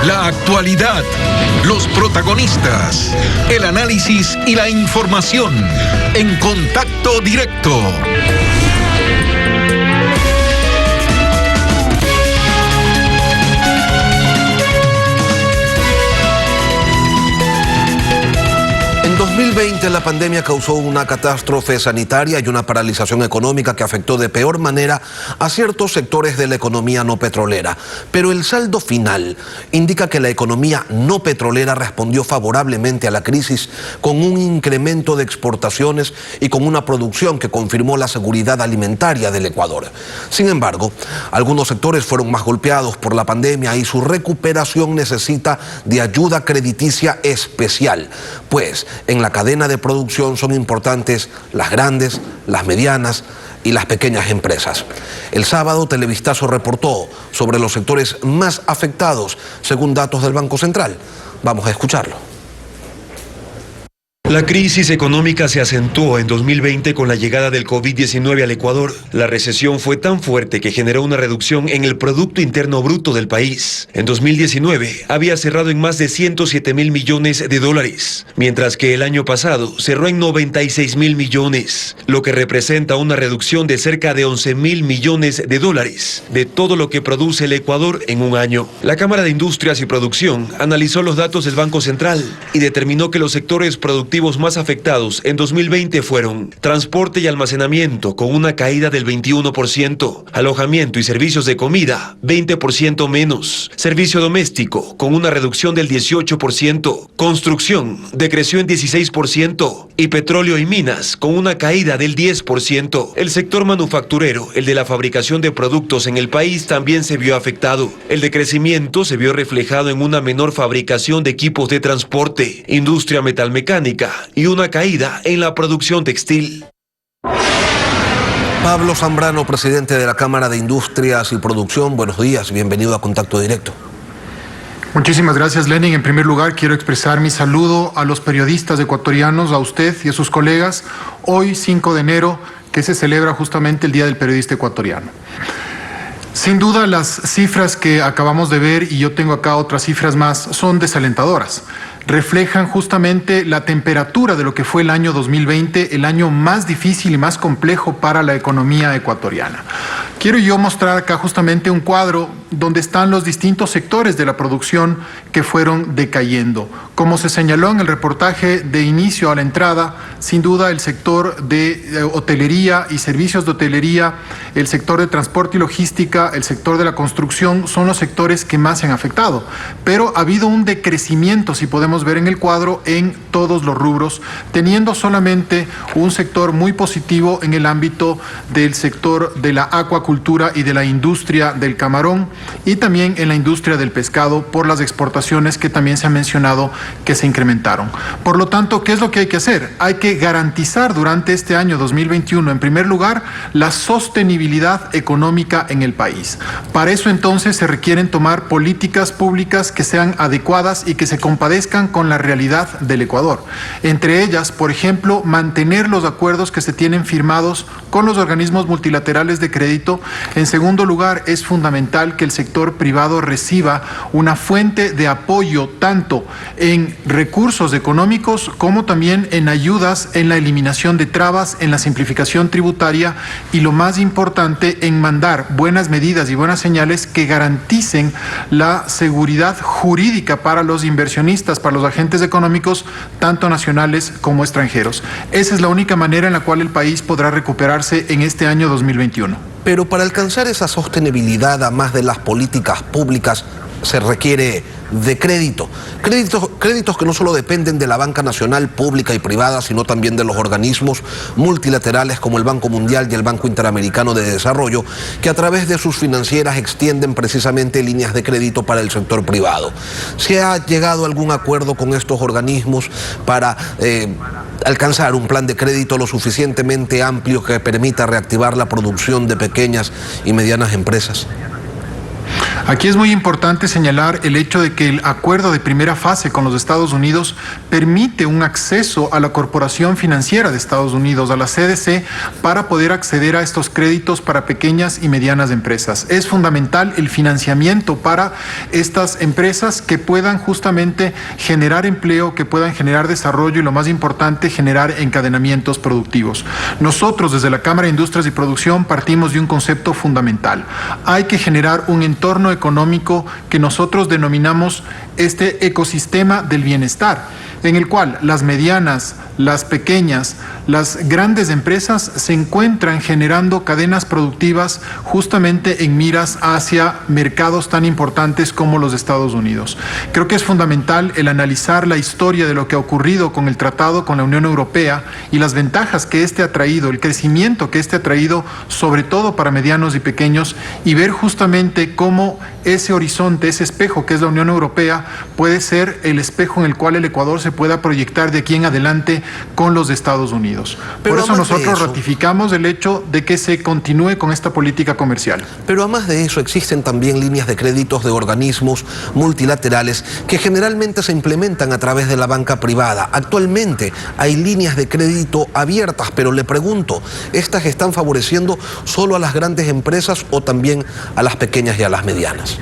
La actualidad, los protagonistas, el análisis y la información en Contacto Directo. En 2020 la pandemia causó una catástrofe sanitaria y una paralización económica que afectó de peor manera a ciertos sectores de la economía no petrolera. Pero el saldo final indica que la economía no petrolera respondió favorablemente a la crisis con un incremento de exportaciones y con una producción que confirmó la seguridad alimentaria del Ecuador. Sin embargo, algunos sectores fueron más golpeados por la pandemia y su recuperación necesita de ayuda crediticia especial, pues en la cadena de producción son importantes las grandes, las medianas y las pequeñas empresas. El sábado, Televistazo reportó sobre los sectores más afectados, según datos del Banco Central. Vamos a escucharlo. La crisis económica se acentuó en 2020 con la llegada del COVID-19 al Ecuador. La recesión fue tan fuerte que generó una reducción en el Producto Interno Bruto del país. En 2019 había cerrado en más de 107.000 millones de dólares, mientras que el año pasado cerró en 96.000 millones, lo que representa una reducción de cerca de 11.000 millones de dólares de todo lo que produce el Ecuador en un año. La Cámara de Industrias y Producción analizó los datos del Banco Central y determinó que los sectores productivos más afectados en 2020 fueron transporte y almacenamiento, con una caída del 21%, alojamiento y servicios de comida, 20% menos, servicio doméstico, con una reducción del 18%, construcción, decreció en 16%, y petróleo y minas, con una caída del 10%. El sector manufacturero, el de la fabricación de productos en el país, también se vio afectado. El decrecimiento se vio reflejado en una menor fabricación de equipos de transporte, industria metalmecánica y una caída en la producción textil. Pablo Zambrano, presidente de la Cámara de Industrias y Producción, buenos días, bienvenido a Contacto Directo. Muchísimas gracias, Lenin. En primer lugar, quiero expresar mi saludo a los periodistas ecuatorianos, a usted y a sus colegas, hoy 5 de enero, que se celebra justamente el Día del Periodista Ecuatoriano. Sin duda, las cifras que acabamos de ver, y yo tengo acá otras cifras más, son desalentadoras. Reflejan justamente la temperatura de lo que fue el año 2020, el año más difícil y más complejo para la economía ecuatoriana. Quiero yo mostrar acá justamente un cuadro donde están los distintos sectores de la producción que fueron decayendo. Como se señaló en el reportaje de inicio a la entrada, sin duda el sector de hotelería y servicios de hotelería, el sector de transporte y logística, el sector de la construcción son los sectores que más se han afectado. Pero ha habido un decrecimiento, si podemos ver en el cuadro, en todos los rubros, teniendo solamente un sector muy positivo en el ámbito del sector de la acuacultura y de la industria del camarón, y también en la industria del pescado por las exportaciones que también se ha mencionado que se incrementaron. Por lo tanto, ¿qué es lo que hay que hacer? Hay que garantizar durante este año 2021, en primer lugar, la sostenibilidad económica en el país. Para eso entonces se requieren tomar políticas públicas que sean adecuadas y que se compadezcan con la realidad del Ecuador. Entre ellas, por ejemplo, mantener los acuerdos que se tienen firmados con los organismos multilaterales de crédito. En segundo lugar, es fundamental que el sector privado reciba una fuente de apoyo tanto en recursos económicos como también en ayudas en la eliminación de trabas, en la simplificación tributaria y, lo más importante, en mandar buenas medidas y buenas señales que garanticen la seguridad jurídica para los inversionistas, para los agentes económicos, tanto nacionales como extranjeros. Esa es la única manera en la cual el país podrá recuperarse en este año 2021. Pero para alcanzar esa sostenibilidad, a más de las políticas públicas, se requiere de créditos que no solo dependen de la banca nacional, pública y privada, sino también de los organismos multilaterales como el Banco Mundial y el Banco Interamericano de Desarrollo, que a través de sus financieras extienden precisamente líneas de crédito para el sector privado. ¿Se ha llegado a algún acuerdo con estos organismos para alcanzar un plan de crédito lo suficientemente amplio que permita reactivar la producción de pequeñas y medianas empresas? Aquí es muy importante señalar el hecho de que el acuerdo de primera fase con los Estados Unidos permite un acceso a la Corporación Financiera de Estados Unidos, a la CDC, para poder acceder a estos créditos para pequeñas y medianas empresas. Es fundamental el financiamiento para estas empresas que puedan justamente generar empleo, que puedan generar desarrollo y, lo más importante, generar encadenamientos productivos. Nosotros desde la Cámara de Industrias y Producción partimos de un concepto fundamental. Hay que generar un entorno económico que nosotros denominamos este ecosistema del bienestar, en el cual las medianas, las pequeñas, las grandes empresas se encuentran generando cadenas productivas justamente en miras hacia mercados tan importantes como los Estados Unidos. Creo que es fundamental el analizar la historia de lo que ha ocurrido con el tratado con la Unión Europea y las ventajas que este ha traído, el crecimiento que este ha traído, sobre todo para medianos y pequeños, y ver justamente cómo ese horizonte, ese espejo que es la Unión Europea, puede ser el espejo en el cual el Ecuador se pueda proyectar de aquí en adelante con los Estados Unidos. Por eso nosotros ratificamos el hecho de que se continúe con esta política comercial. Pero además de eso, existen también líneas de créditos de organismos multilaterales que generalmente se implementan a través de la banca privada. Actualmente hay líneas de crédito abiertas, pero le pregunto, ¿estas están favoreciendo solo a las grandes empresas o también a las pequeñas y a las medianas?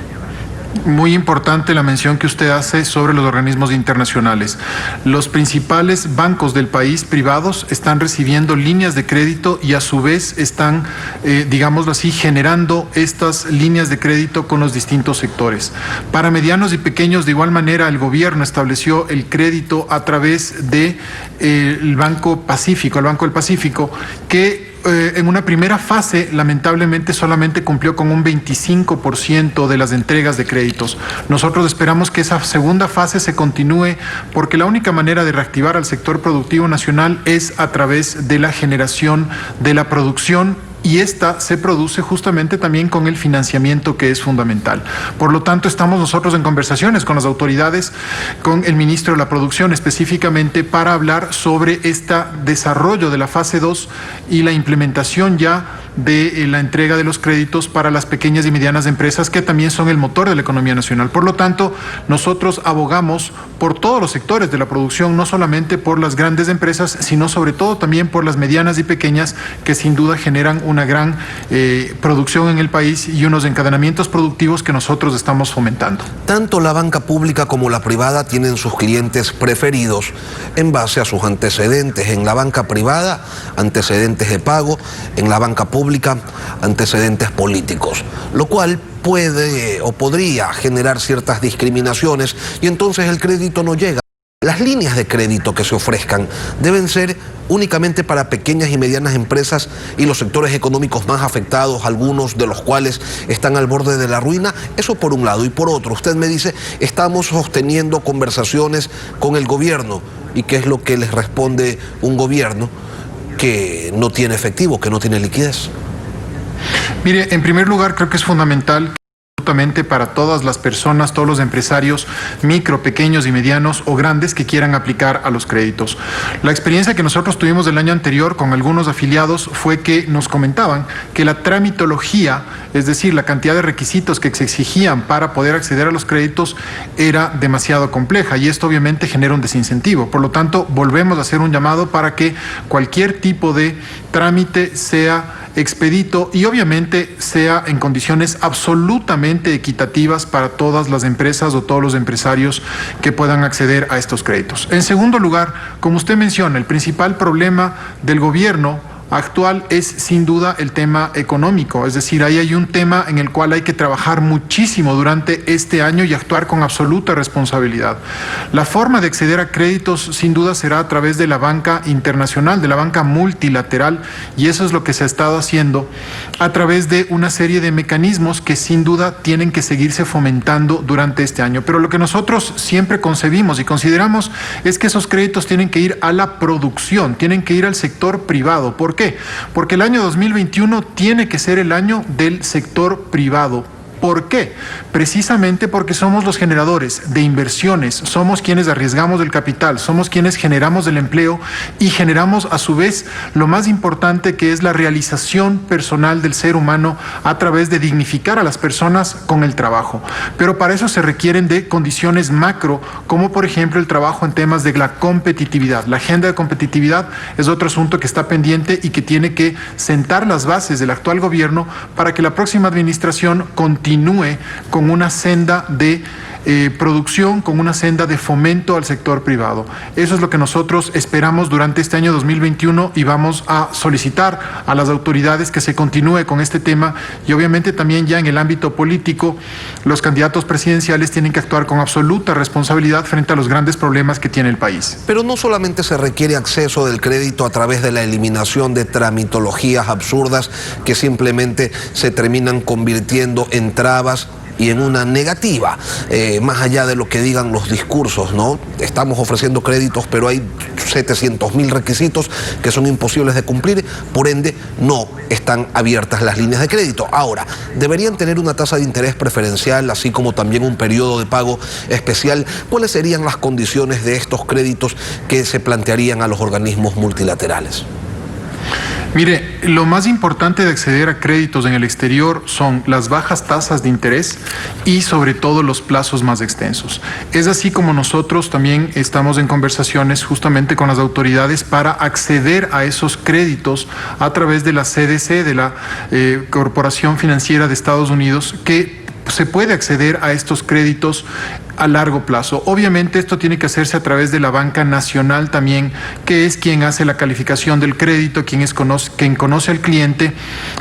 Muy importante la mención que usted hace sobre los organismos internacionales. Los principales bancos del país privados están recibiendo líneas de crédito y a su vez están, digámoslo así, generando estas líneas de crédito con los distintos sectores. Para medianos y pequeños, de igual manera, el gobierno estableció el crédito a través de el Banco Pacífico, el Banco del Pacífico, que en una primera fase, lamentablemente, solamente cumplió con un 25% de las entregas de créditos. Nosotros esperamos que esa segunda fase se continúe, porque la única manera de reactivar al sector productivo nacional es a través de la generación de la producción, y esta se produce justamente también con el financiamiento, que es fundamental. Por lo tanto, estamos nosotros en conversaciones con las autoridades, con el ministro de la Producción específicamente, para hablar sobre este desarrollo de la fase 2 y la implementación ya de la entrega de los créditos para las pequeñas y medianas empresas, que también son el motor de la economía nacional. Por lo tanto, nosotros abogamos por todos los sectores de la producción, no solamente por las grandes empresas, sino sobre todo también por las medianas y pequeñas, que sin duda generan una gran producción en el país y unos encadenamientos productivos que nosotros estamos fomentando. Tanto la banca pública como la privada tienen sus clientes preferidos en base a sus antecedentes. En la banca privada, antecedentes de pago; en la banca pública, antecedentes políticos, lo cual puede o podría generar ciertas discriminaciones, y entonces el crédito no llega. Las líneas de crédito que se ofrezcan deben ser únicamente para pequeñas y medianas empresas y los sectores económicos más afectados, algunos de los cuales están al borde de la ruina. Eso por un lado. Y por otro, usted me dice, estamos sosteniendo conversaciones con el gobierno. ¿Y qué es lo que les responde un gobierno que no tiene efectivo, que no tiene liquidez? Mire, en primer lugar, creo que es fundamental para todas las personas, todos los empresarios micro, pequeños y medianos o grandes que quieran aplicar a los créditos. La experiencia que nosotros tuvimos del año anterior con algunos afiliados fue que nos comentaban que la tramitología, es decir, la cantidad de requisitos que se exigían para poder acceder a los créditos, era demasiado compleja, y esto obviamente genera un desincentivo. Por lo tanto, volvemos a hacer un llamado para que cualquier tipo de trámite sea expedito y obviamente sea en condiciones absolutamente equitativas para todas las empresas o todos los empresarios que puedan acceder a estos créditos. En segundo lugar, como usted menciona, el principal problema del gobierno actual es sin duda el tema económico, es decir, ahí hay un tema en el cual hay que trabajar muchísimo durante este año y actuar con absoluta responsabilidad. La forma de acceder a créditos sin duda será a través de la banca internacional, de la banca multilateral, y eso es lo que se ha estado haciendo a través de una serie de mecanismos que sin duda tienen que seguirse fomentando durante este año. Pero lo que nosotros siempre concebimos y consideramos es que esos créditos tienen que ir a la producción, tienen que ir al sector privado. ¿Por qué? Porque el año 2021 tiene que ser el año del sector privado. ¿Por qué? Precisamente porque somos los generadores de inversiones, somos quienes arriesgamos el capital, somos quienes generamos el empleo y generamos a su vez lo más importante, que es la realización personal del ser humano a través de dignificar a las personas con el trabajo. Pero para eso se requieren de condiciones macro, como por ejemplo el trabajo en temas de la competitividad. La agenda de competitividad es otro asunto que está pendiente y que tiene que sentar las bases del actual gobierno para que la próxima administración continúe con una senda de producción, con una senda de fomento al sector privado. Eso es lo que nosotros esperamos durante este año 2021 y vamos a solicitar a las autoridades que se continúe con este tema, y obviamente también ya en el ámbito político los candidatos presidenciales tienen que actuar con absoluta responsabilidad frente a los grandes problemas que tiene el país. Pero no solamente se requiere acceso del crédito a través de la eliminación de tramitologías absurdas que simplemente se terminan convirtiendo en trabas y en una negativa, más allá de lo que digan los discursos, ¿no? Estamos ofreciendo créditos, pero hay 700.000 requisitos que son imposibles de cumplir, por ende no están abiertas las líneas de crédito. Ahora, deberían tener una tasa de interés preferencial, así como también un periodo de pago especial. ¿Cuáles serían las condiciones de estos créditos que se plantearían a los organismos multilaterales? Mire, lo más importante de acceder a créditos en el exterior son las bajas tasas de interés y sobre todo los plazos más extensos. Es así como nosotros también estamos en conversaciones justamente con las autoridades para acceder a esos créditos a través de la CDC, de la Corporación Financiera de Estados Unidos, que se puede acceder a estos créditos a largo plazo. Obviamente esto tiene que hacerse a través de la banca nacional también, que es quien hace la calificación del crédito, quien conoce al cliente,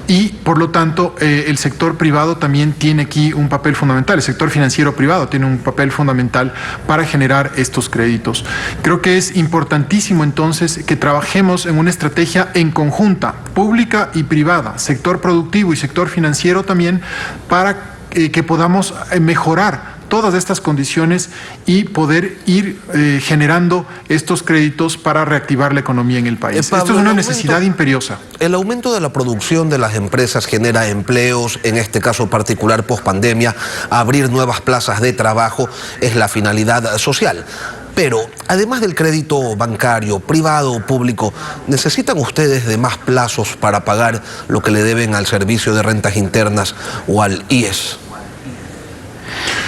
y por lo tanto el sector privado también tiene aquí un papel fundamental. El sector financiero privado tiene un papel fundamental para generar estos créditos. Creo que es importantísimo entonces que trabajemos en una estrategia en conjunta, pública y privada, sector productivo y sector financiero también, para que podamos mejorar todas estas condiciones y poder ir generando estos créditos para reactivar la economía en el país. Pablo, esto es una necesidad imperiosa. El aumento de la producción de las empresas genera empleos, en este caso particular pospandemia. Abrir nuevas plazas de trabajo es la finalidad social. Pero, además del crédito bancario, privado o público, ¿necesitan ustedes de más plazos para pagar lo que le deben al Servicio de Rentas Internas o al IES?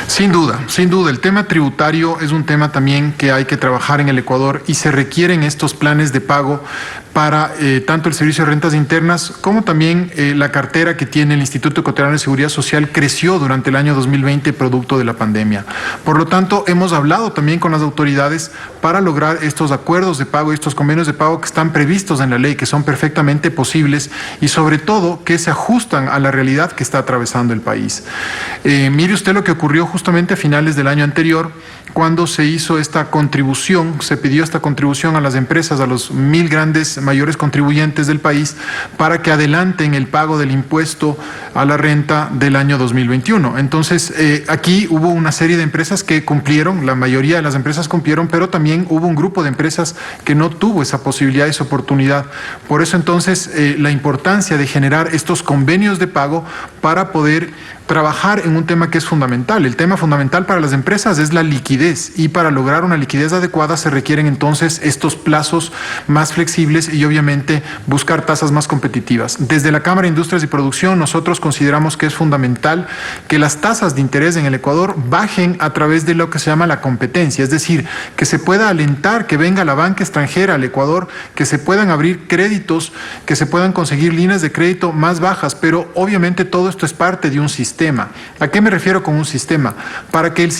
Sin duda. El tema tributario es un tema también que hay que trabajar en el Ecuador y se requieren estos planes de pago para tanto el Servicio de Rentas Internas como también la cartera que tiene el Instituto Ecuatoriano de Seguridad Social creció durante el año 2020 producto de la pandemia. Por lo tanto, hemos hablado también con las autoridades para lograr estos acuerdos de pago y estos convenios de pago que están previstos en la ley, que son perfectamente posibles y sobre todo que se ajustan a la realidad que está atravesando el país. Mire usted lo que ocurrió justamente a finales del año anterior, cuando se hizo esta contribución, se pidió esta contribución a las empresas, a los 1.000 grandes mayores contribuyentes del país, para que adelanten el pago del impuesto a la renta del año 2021. Entonces, aquí hubo una serie de empresas que cumplieron, la mayoría de las empresas cumplieron, pero también hubo un grupo de empresas que no tuvo esa posibilidad, esa oportunidad. Por eso entonces, la importancia de generar estos convenios de pago para poder trabajar en un tema que es fundamental. El tema fundamental para las empresas es la liquidez, y para lograr una liquidez adecuada se requieren entonces estos plazos más flexibles y obviamente buscar tasas más competitivas. Desde la Cámara de Industrias y Producción nosotros consideramos que es fundamental que las tasas de interés en el Ecuador bajen a través de lo que se llama la competencia, es decir, que se pueda alentar que venga la banca extranjera al Ecuador, que se puedan abrir créditos, que se puedan conseguir líneas de crédito más bajas, pero obviamente todo esto es parte de un sistema. ¿A qué me refiero con un sistema? Para que el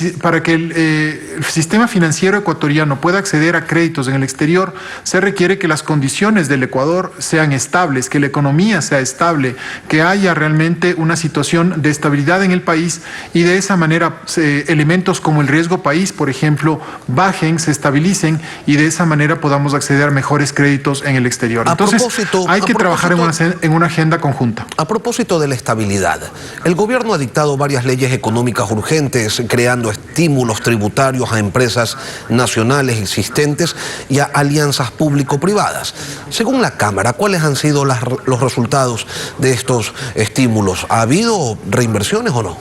sistema financiero ecuatoriano pueda acceder a créditos en el exterior, se requiere que las condiciones del Ecuador sean estables, que la economía sea estable, que haya realmente una situación de estabilidad en el país, y de esa manera elementos como el riesgo país, por ejemplo, bajen, se estabilicen, y de esa manera podamos acceder a mejores créditos en el exterior. Entonces, hay que trabajar en una agenda conjunta. A propósito de la estabilidad, el gobierno ha dictado varias leyes económicas urgentes, creando estímulos tributarios a empresas nacionales existentes y a alianzas público-privadas. Según la Cámara, ¿cuáles han sido los resultados de estos estímulos? ¿Ha habido reinversiones o no?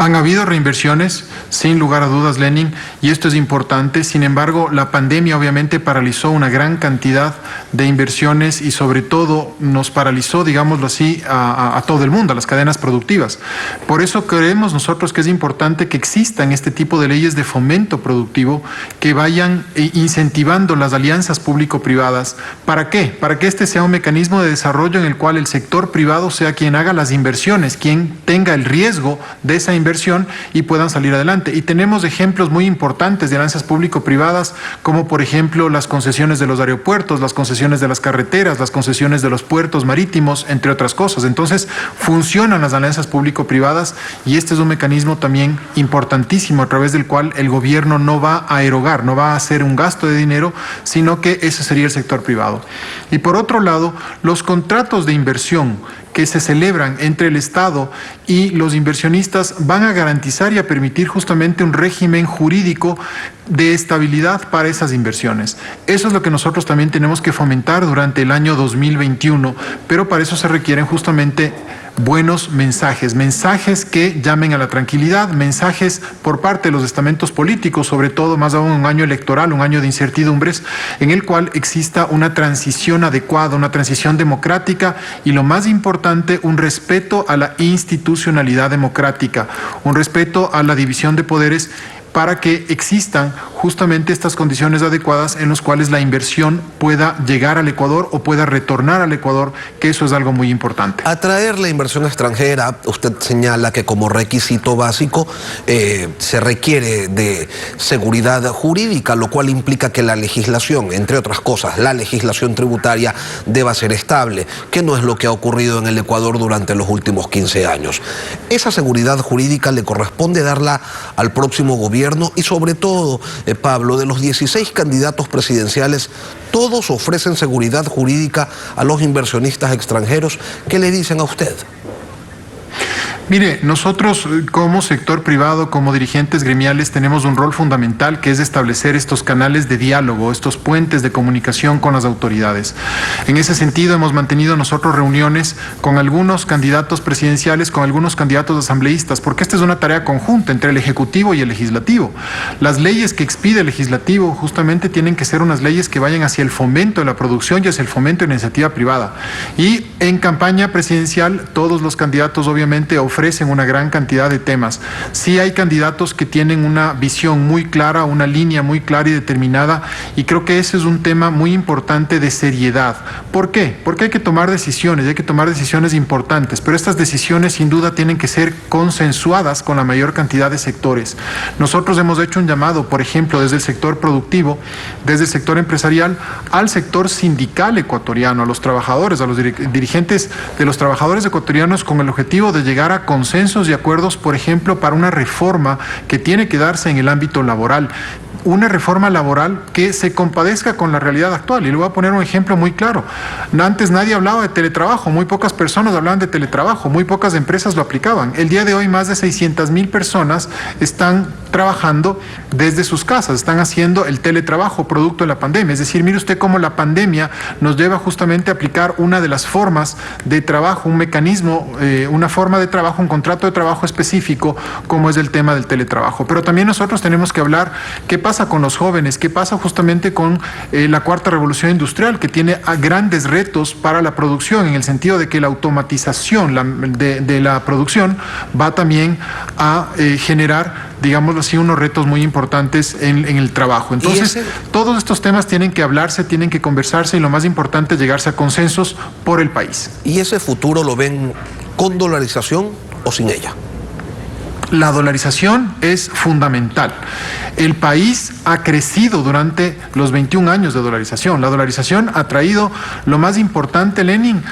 Han habido reinversiones, sin lugar a dudas, Lenin, y esto es importante. Sin embargo, la pandemia obviamente paralizó una gran cantidad de inversiones y sobre todo nos paralizó, digámoslo así, a todo el mundo, a las cadenas productivas. Por eso creemos nosotros que es importante que existan este tipo de leyes de fomento productivo que vayan incentivando las alianzas público-privadas. ¿Para qué? Para que este sea un mecanismo de desarrollo en el cual el sector privado sea quien haga las inversiones, quien tenga el riesgo de esa inversión y puedan salir adelante. Y tenemos ejemplos muy importantes de alianzas público-privadas, como por ejemplo las concesiones de los aeropuertos, las concesiones de las carreteras, las concesiones de los puertos marítimos, entre otras cosas. Entonces, funcionan las alianzas público-privadas y este es un mecanismo también importantísimo a través del cual el gobierno no va a erogar, no va a hacer un gasto de dinero, sino que ese sería el sector privado. Y por otro lado, los contratos de inversión que se celebran entre el Estado y los inversionistas van a garantizar y a permitir justamente un régimen jurídico de estabilidad para esas inversiones. Eso es lo que nosotros también tenemos que fomentar durante el año 2021, pero para eso se requieren justamente buenos mensajes, mensajes que llamen a la tranquilidad, mensajes por parte de los estamentos políticos, sobre todo más aún un año electoral, un año de incertidumbres, en el cual exista una transición adecuada, una transición democrática y lo más importante, un respeto a la institucionalidad democrática, un respeto a la división de poderes para que existan justamente estas condiciones adecuadas en las cuales la inversión pueda llegar al Ecuador o pueda retornar al Ecuador, que eso es algo muy importante. Atraer la inversión extranjera, usted señala que como requisito básico se requiere de seguridad jurídica, lo cual implica que la legislación, entre otras cosas, la legislación tributaria deba ser estable, que no es lo que ha ocurrido en el Ecuador durante los últimos 15 años. Esa seguridad jurídica le corresponde darla al próximo gobierno y sobre todo, Pablo, de los 16 candidatos presidenciales, todos ofrecen seguridad jurídica a los inversionistas extranjeros. ¿Qué le dicen a usted? Mire, nosotros como sector privado, como dirigentes gremiales, tenemos un rol fundamental que es establecer estos canales de diálogo, estos puentes de comunicación con las autoridades. En ese sentido, hemos mantenido nosotros reuniones con algunos candidatos presidenciales, con algunos candidatos asambleístas, porque esta es una tarea conjunta entre el Ejecutivo y el Legislativo. Las leyes que expide el Legislativo justamente tienen que ser unas leyes que vayan hacia el fomento de la producción y hacia el fomento de la iniciativa privada. Y en campaña presidencial, todos los candidatos obviamente ofrecen una gran cantidad de temas. Sí hay candidatos que tienen una visión muy clara, una línea muy clara y determinada, y creo que ese es un tema muy importante de seriedad. ¿Por qué? Porque hay que tomar decisiones importantes, pero estas decisiones sin duda tienen que ser consensuadas con la mayor cantidad de sectores. Nosotros hemos hecho un llamado, por ejemplo, desde el sector productivo, desde el sector empresarial, al sector sindical ecuatoriano, a los trabajadores, a los dirigentes de los trabajadores ecuatorianos, con el objetivo de llegar a consensos y acuerdos, por ejemplo, para una reforma que tiene que darse en el ámbito laboral. Una reforma laboral que se compadezca con la realidad actual. Y le voy a poner un ejemplo muy claro. Antes nadie hablaba de teletrabajo, muy pocas personas hablaban de teletrabajo, muy pocas empresas lo aplicaban. El día de hoy más de 600,000 personas están trabajando desde sus casas, están haciendo el teletrabajo producto de la pandemia. Es decir, mire usted cómo la pandemia nos lleva justamente a aplicar una de las formas de trabajo, un mecanismo, una forma de trabajo, un contrato de trabajo específico, como es el tema del teletrabajo. Pero también nosotros tenemos que hablar qué pasa con los jóvenes, qué pasa justamente con la cuarta revolución industrial, que tiene grandes retos para la producción, en el sentido de que la automatización de la producción va también a generar, digámoslo así, unos retos muy importantes en el trabajo. Entonces, todos estos temas tienen que hablarse, tienen que conversarse y lo más importante es llegarse a consensos por el país. ¿Y ese futuro lo ven con dolarización o sin ella? La dolarización es fundamental. El país ha crecido durante los 21 años de dolarización. La dolarización ha traído lo más importante, Lenin,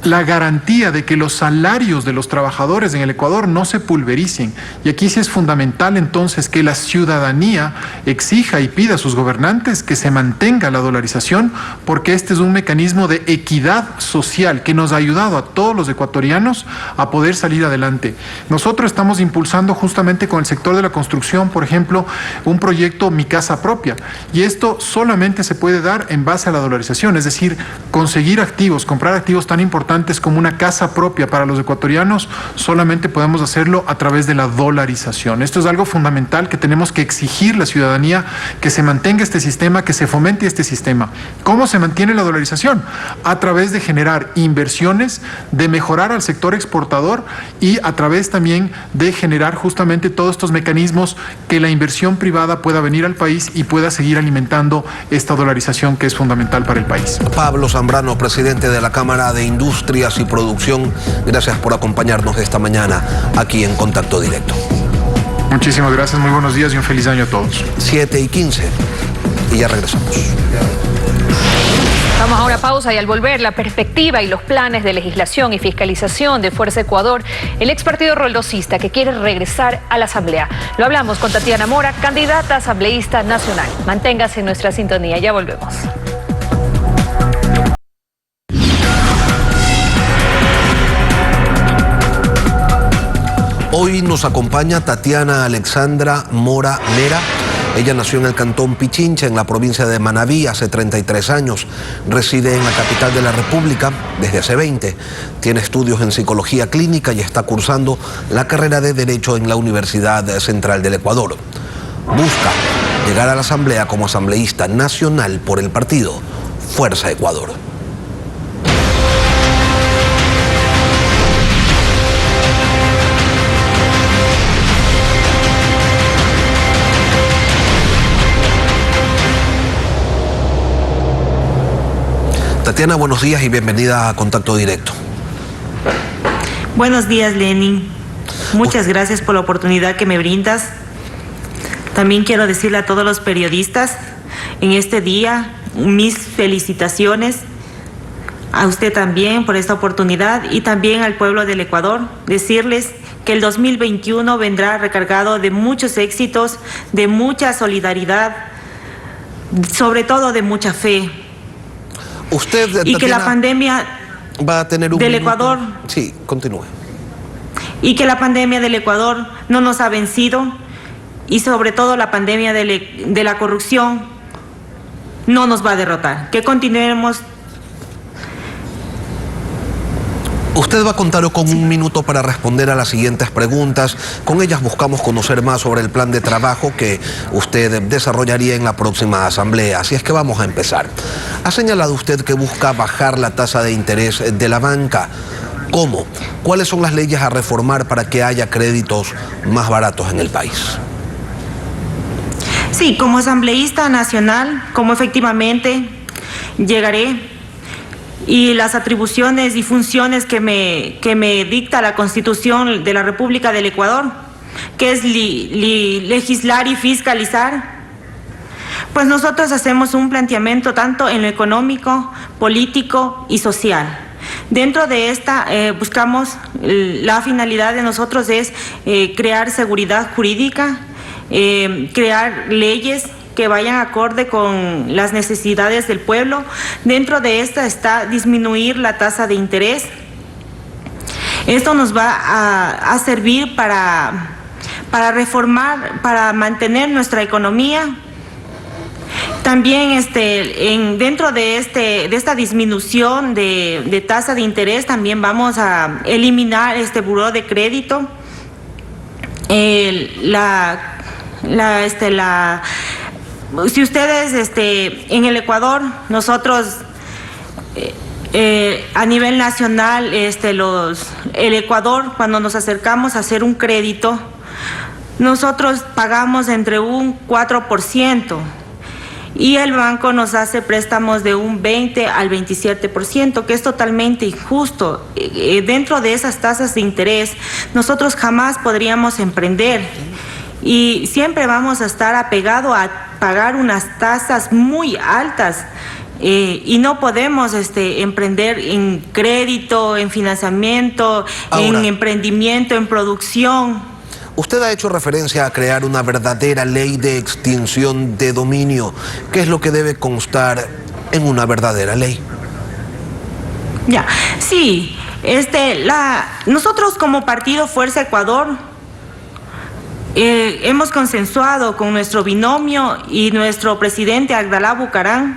la garantía de que los salarios de los trabajadores en el Ecuador no se pulvericen. Y aquí sí es fundamental entonces que la ciudadanía exija y pida a sus gobernantes que se mantenga la dolarización, porque este es un mecanismo de equidad social que nos ha ayudado a todos los ecuatorianos a poder salir adelante. Nosotros estamos impulsando justamente con el sector de la construcción, por ejemplo, un proyecto Mi Casa Propia. Y esto solamente se puede dar en base a la dolarización, es decir, conseguir activos, comprar activos tan importantes importantes como una casa propia para los ecuatorianos, solamente podemos hacerlo a través de la dolarización. Esto es algo fundamental que tenemos que exigir la ciudadanía, que se mantenga este sistema, que se fomente este sistema. ¿Cómo se mantiene la dolarización? A través de generar inversiones, de mejorar al sector exportador y a través también de generar justamente todos estos mecanismos que la inversión privada pueda venir al país y pueda seguir alimentando esta dolarización que es fundamental para el país. Pablo Zambrano, presidente de la Cámara de Industrias y Producción, gracias por acompañarnos esta mañana aquí en Contacto Directo. Muchísimas gracias, muy buenos días y un feliz año a todos. 7:15 y ya regresamos. Vamos a una pausa y al volver, la perspectiva y los planes de legislación y fiscalización de Fuerza Ecuador, el ex partido roldosista que quiere regresar a la Asamblea. Lo hablamos con Tatiana Mora, candidata asambleísta nacional. Manténgase en nuestra sintonía, ya volvemos. Hoy nos acompaña Tatiana Alexandra Mora Mera. Ella nació en el cantón Pichincha, en la provincia de Manabí, hace 33 años. Reside en la capital de la República desde hace 20. Tiene estudios en psicología clínica y está cursando la carrera de Derecho en la Universidad Central del Ecuador. Busca llegar a la Asamblea como asambleísta nacional por el partido Fuerza Ecuador. Tatiana, buenos días y bienvenida a Contacto Directo. Buenos días, Lenin. Muchas gracias por la oportunidad que me brindas. También quiero decirle a todos los periodistas en este día mis felicitaciones. A usted también por esta oportunidad y también al pueblo del Ecuador. Decirles que el 2021 vendrá recargado de muchos éxitos, de mucha solidaridad, sobre todo de mucha fe. Usted, Tatiana, y que la pandemia va a tener un del minuto. Ecuador. Sí, continúe. Y que la pandemia del Ecuador no nos ha vencido y sobre todo la pandemia de la corrupción no nos va a derrotar. Que continuemos. Usted va a contar con un minuto para responder a las siguientes preguntas. Con ellas buscamos conocer más sobre el plan de trabajo que usted desarrollaría en la próxima asamblea. Así es que vamos a empezar. Ha señalado usted que busca bajar la tasa de interés de la banca. ¿Cómo? ¿Cuáles son las leyes a reformar para que haya créditos más baratos en el país? Sí, como asambleísta nacional, como efectivamente llegaré y las atribuciones y funciones que me dicta la Constitución de la República del Ecuador, que es legislar y fiscalizar, pues nosotros hacemos un planteamiento tanto en lo económico, político y social. Dentro de esta buscamos, la finalidad de nosotros es crear seguridad jurídica, crear leyes que vayan acorde con las necesidades del pueblo. Dentro de esta está disminuir la tasa de interés. Esto nos va a servir para reformar, para mantener nuestra economía. También dentro de esta disminución de tasa de interés también vamos a eliminar este buró de crédito. Si ustedes en el Ecuador, nosotros a nivel nacional, el Ecuador, cuando nos acercamos a hacer un crédito, nosotros pagamos entre un 4% y el banco nos hace préstamos de un 20 al 27%, que es totalmente injusto. Dentro de esas tasas de interés, nosotros jamás podríamos emprender. Y siempre vamos a estar apegados a pagar unas tasas muy altas y no podemos emprender en crédito, en financiamiento, en emprendimiento, en producción. Usted ha hecho referencia a crear una verdadera ley de extinción de dominio. ¿Qué es lo que debe constar en una verdadera ley? Ya, sí, nosotros como partido Fuerza Ecuador hemos consensuado con nuestro binomio y nuestro presidente Abdalá Bucaram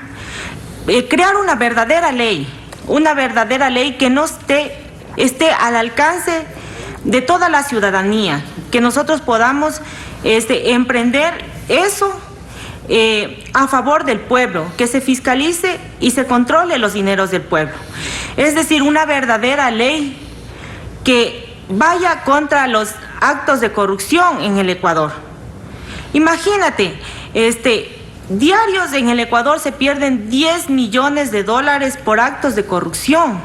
crear una verdadera ley una verdadera ley que no esté al alcance de toda la ciudadanía, que nosotros podamos emprender eso a favor del pueblo, que se fiscalice y se controle los dineros del pueblo. Es decir, una verdadera ley que vaya contra los actos de corrupción en el Ecuador. Imagínate, diarios en el Ecuador se pierden 10 millones de dólares por actos de corrupción.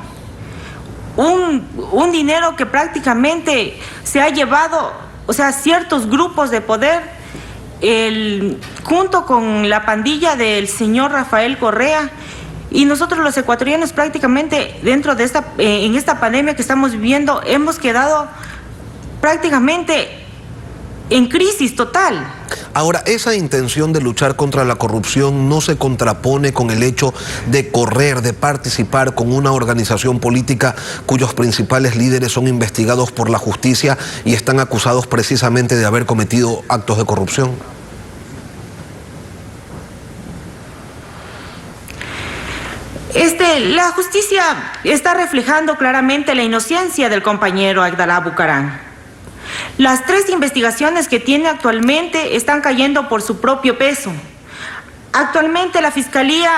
Un dinero que prácticamente se ha llevado, o sea, ciertos grupos de poder, junto con la pandilla del señor Rafael Correa, y nosotros los ecuatorianos prácticamente dentro de en esta pandemia que estamos viviendo hemos quedado prácticamente en crisis total. Ahora, esa intención de luchar contra la corrupción no se contrapone con el hecho de correr, de participar con una organización política cuyos principales líderes son investigados por la justicia y están acusados precisamente de haber cometido actos de corrupción. La justicia está reflejando claramente la inocencia del compañero Agdalá Bucaram. Las 3 investigaciones que tiene actualmente están cayendo por su propio peso. Actualmente la Fiscalía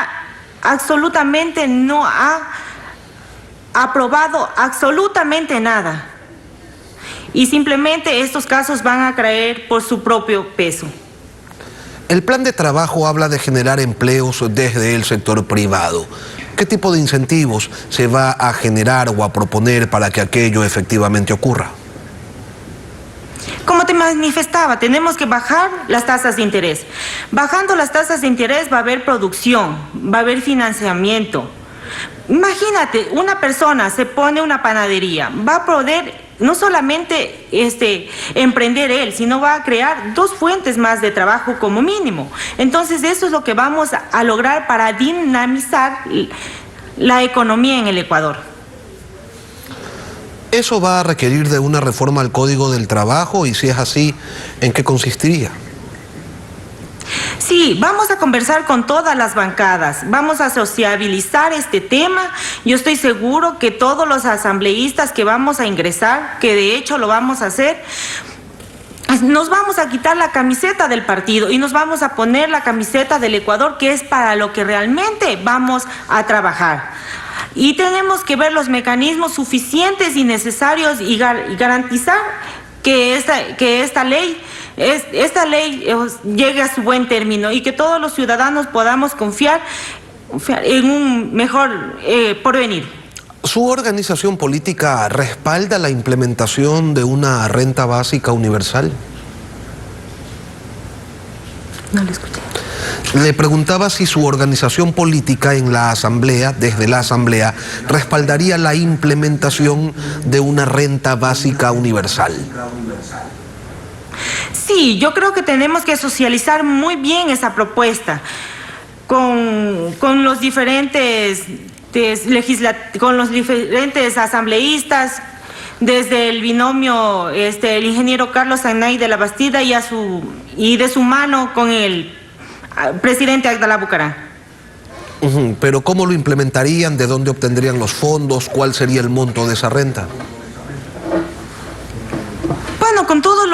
absolutamente no ha aprobado absolutamente nada. Y simplemente estos casos van a caer por su propio peso. El plan de trabajo habla de generar empleos desde el sector privado. ¿Qué tipo de incentivos se va a generar o a proponer para que aquello efectivamente ocurra? Como te manifestaba, tenemos que bajar las tasas de interés. Bajando las tasas de interés va a haber producción, va a haber financiamiento. Imagínate, una persona se pone una panadería, va a poder no solamente emprender él, sino va a crear 2 fuentes más de trabajo como mínimo. Entonces eso es lo que vamos a lograr para dinamizar la economía en el Ecuador. ¿Eso va a requerir de una reforma al Código del Trabajo? Y si es así, ¿en qué consistiría? Sí, vamos a conversar con todas las bancadas, vamos a sociabilizar este tema. Yo estoy seguro que todos los asambleístas que vamos a ingresar, que de hecho lo vamos a hacer, nos vamos a quitar la camiseta del partido y nos vamos a poner la camiseta del Ecuador, que es para lo que realmente vamos a trabajar. Y tenemos que ver los mecanismos suficientes y necesarios y garantizar que esta ley llegue a su buen término y que todos los ciudadanos podamos confiar en un mejor porvenir. ¿Su organización política respalda la implementación de una renta básica universal? No lo escuché. Le preguntaba si su organización política en la Asamblea, desde la Asamblea, respaldaría la implementación de una renta básica universal. Sí, yo creo que tenemos que socializar muy bien esa propuesta con los diferentes asambleístas, desde el binomio el ingeniero Carlos Anay de la Bastida y de su mano con el presidente Agdalá Bucaram. Pero ¿cómo lo implementarían? ¿De dónde obtendrían los fondos? ¿Cuál sería el monto de esa renta? Bueno, con todos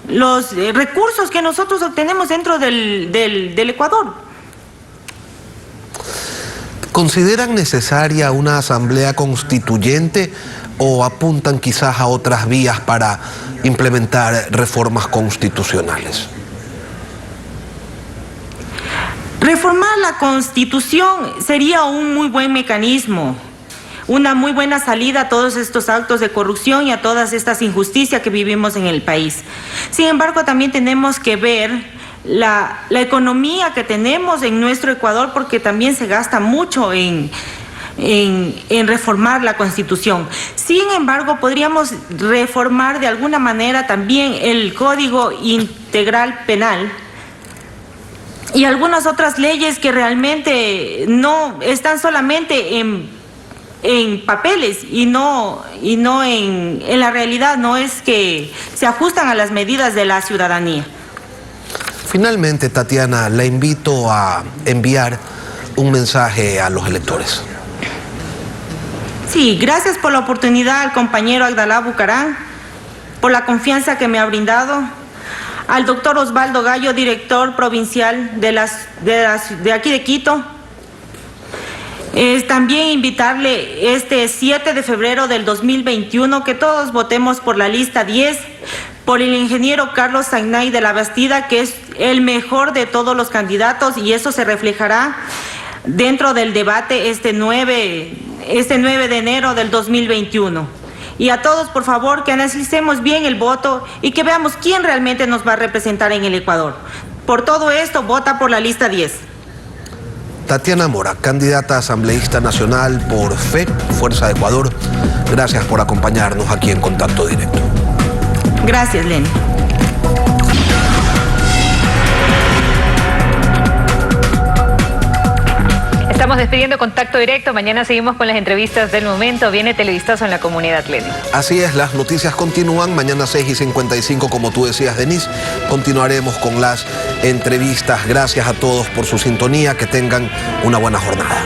los recursos que nosotros obtenemos dentro del Ecuador. ¿Consideran necesaria una asamblea constituyente o apuntan quizás a otras vías para implementar reformas constitucionales? Reformar la Constitución sería un muy buen mecanismo, una muy buena salida a todos estos actos de corrupción y a todas estas injusticias que vivimos en el país. Sin embargo, también tenemos que ver la economía que tenemos en nuestro Ecuador, porque también se gasta mucho en reformar la Constitución. Sin embargo, podríamos reformar de alguna manera también el Código Integral Penal y algunas otras leyes que realmente no están solamente en papeles y no en la realidad, no es que se ajustan a las medidas de la ciudadanía. Finalmente, Tatiana, la invito a enviar un mensaje a los electores. Sí, gracias por la oportunidad al compañero Agdalá Bucarán, por la confianza que me ha brindado, al doctor Osvaldo Gallo, director provincial de aquí de Quito. También invitarle este 7 de febrero del 2021 que todos votemos por la lista 10, por el ingeniero Carlos Sagnay de la Bastida, que es el mejor de todos los candidatos, y eso se reflejará dentro del debate este 9 de enero del 2021. Y a todos, por favor, que analicemos bien el voto y que veamos quién realmente nos va a representar en el Ecuador. Por todo esto, vota por la lista 10. Tatiana Mora, candidata asambleísta nacional por FE, Fuerza de Ecuador. Gracias por acompañarnos aquí en Contacto Directo. Gracias, Lenny. Estamos despidiendo Contacto Directo. Mañana seguimos con las entrevistas del momento. Viene Televistazo en la comunidad, Lenny. Así es, las noticias continúan. Mañana 6:55, como tú decías, Denise, continuaremos con las entrevistas. Gracias a todos por su sintonía. Que tengan una buena jornada.